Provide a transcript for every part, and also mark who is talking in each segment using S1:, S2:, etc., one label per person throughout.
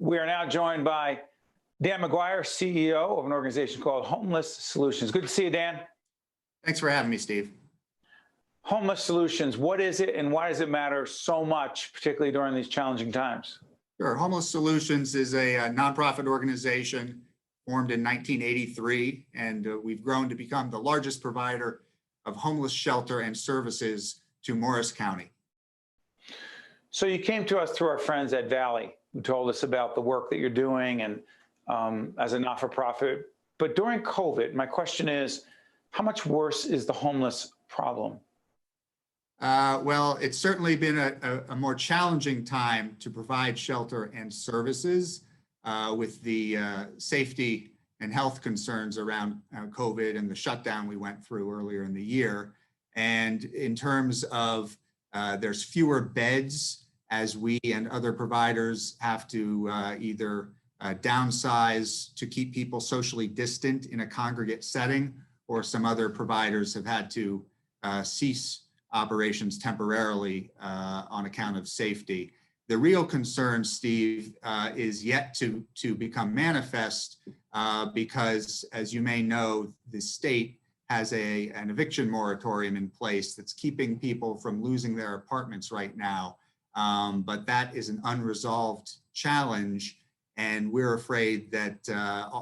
S1: We are now joined by Dan McGuire, CEO of an organization called Homeless Solutions. Good to see you, Dan.
S2: Thanks for having me, Steve.
S1: Homeless Solutions, what is it and why does it matter so much, particularly during these challenging times?
S2: Sure. Homeless Solutions is a nonprofit organization formed in 1983, and we've grown to become the largest provider of homeless shelter and services to Morris County.
S1: So you came to us through our friends at Valley, who told us about the work that you're doing and as a not-for-profit. But during COVID, my question is, how much worse is the homeless problem?
S2: Well, it's certainly been a more challenging time to provide shelter and services with the safety and health concerns around COVID and the shutdown we went through earlier in the year. And in terms of there's fewer beds as we and other providers have to either downsize to keep people socially distant in a congregate setting, or some other providers have had to cease operations temporarily on account of safety. The real concern, Steve, is yet to become manifest because, as you may know, the state has an eviction moratorium in place that's keeping people from losing their apartments right now. But that is an unresolved challenge, and we're afraid that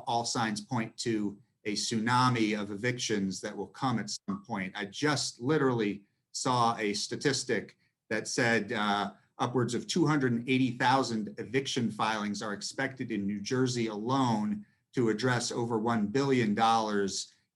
S2: all signs point to a tsunami of evictions that will come at some point. I just literally saw a statistic that said upwards of 280,000 eviction filings are expected in New Jersey alone to address over $1 billion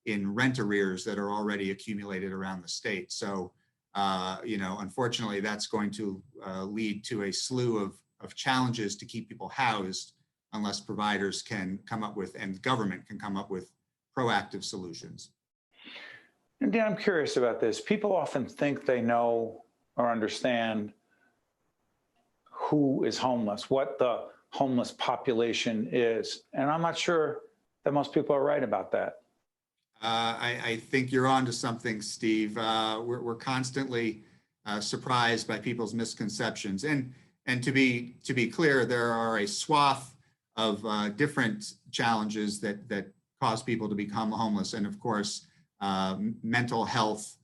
S2: in rent arrears that are already accumulated around the state. So, unfortunately, that's going to lead to a slew of challenges to keep people housed unless providers can come up with, and government can come up with, proactive solutions.
S1: And Dan, I'm curious about this. People often think they know or understand who is homeless, what the homeless population is. And I'm not sure that most people are right about that.
S2: I think you're on to something, Steve. We're constantly surprised by people's misconceptions. And to be clear, there are a swath of different challenges that cause people to become homeless. And of course, mental health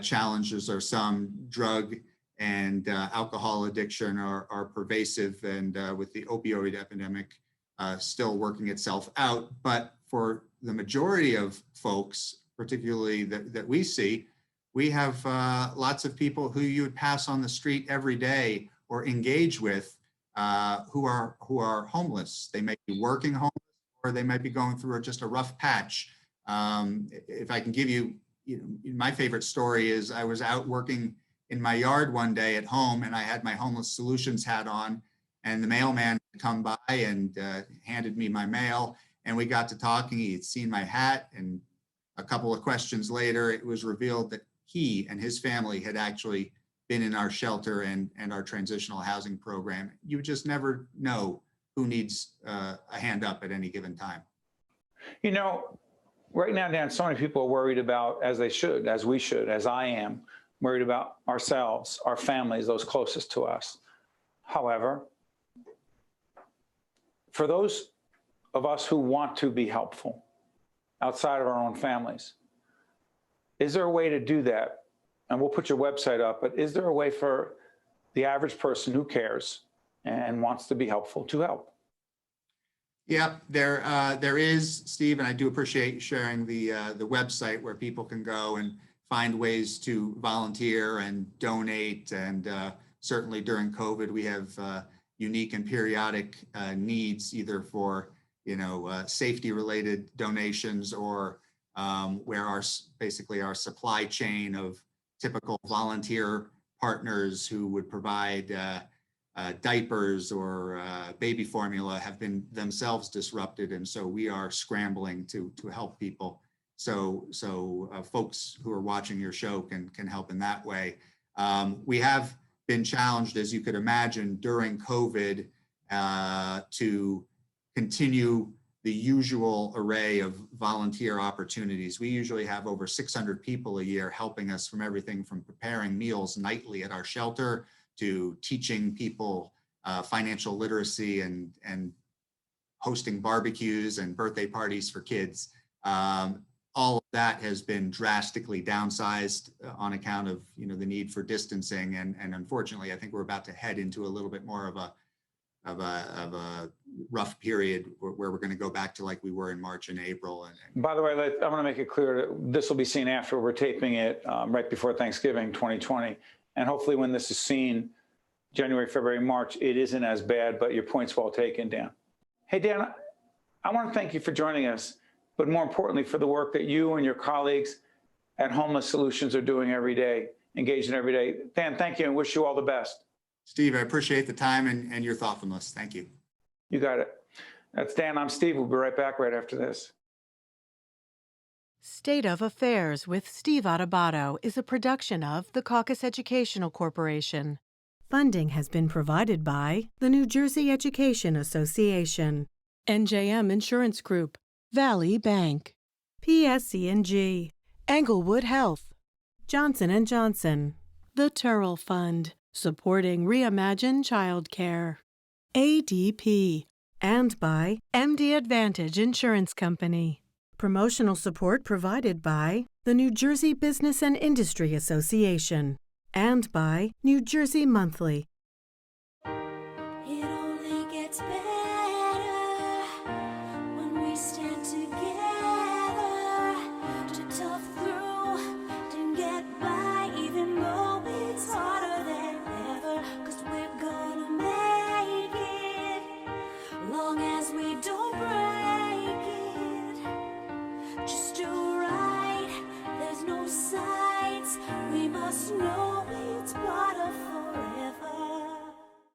S2: challenges are some. Drug and alcohol addiction are pervasive, and with the opioid epidemic still working itself out. But for the majority of folks, particularly that we see, we have lots of people who you would pass on the street every day or engage with who are homeless. They may be working homeless, or they might be going through just a rough patch. If I can give you, my favorite story is I was out working in my yard one day at home, and I had my Homeless Solutions hat on, and the mailman had come by and handed me my mail, and we got to talking. He had seen my hat, and a couple of questions later, it was revealed that he and his family had actually been in our shelter and our transitional housing program. You just never know who needs a hand up at any given time.
S1: Right now, Dan, so many people are worried about, as they should, as we should, as I am, worried about ourselves, our families, those closest to us. However, for those of us who want to be helpful outside of our own families, is there a way to do that? And we'll put your website up, but is there a way for the average person who cares and wants to be helpful to help?
S2: Yeah, there is, Steve, and I do appreciate you sharing the website where people can go and find ways to volunteer and donate. And certainly during COVID, we have unique and periodic needs, either for safety-related donations, or where basically our supply chain of typical volunteer partners who would provide diapers or baby formula have been themselves disrupted, and so we are scrambling to help people. So folks who are watching your show can help in that way. We have been challenged, as you could imagine, during COVID to continue the usual array of volunteer opportunities. We usually have over 600 people a year helping us, from everything from preparing meals nightly at our shelter to teaching people financial literacy and hosting barbecues and birthday parties for kids. All of that has been drastically downsized on account of the need for distancing, and unfortunately, I think we're about to head into a little bit more of a rough period where we're going to go back to like we were in March and April. And
S1: by the way, I want to make it clear that this will be seen after we're taping it right before Thanksgiving 2020, and hopefully when this is seen January, February, March, it isn't as bad. But your point's well taken, Dan. Hey, Dan, I want to thank you for joining us, but more importantly, for the work that you and your colleagues at Homeless Solutions are doing every day, engaging every day. Dan, thank you, and wish you all the best.
S2: Steve, I appreciate the time and your thoughtfulness. Thank you.
S1: You got it. That's Dan. I'm Steve. We'll be right back right after this.
S3: State of Affairs with Steve Adubato is a production of the Caucus Educational Corporation. Funding has been provided by the New Jersey Education Association, NJM Insurance Group, Valley Bank, PSC&G, Englewood Health, Johnson & Johnson, the Turrell Fund, supporting Reimagine Childcare, ADP, and by MD Advantage Insurance Company. Promotional support provided by the New Jersey Business and Industry Association and by New Jersey Monthly.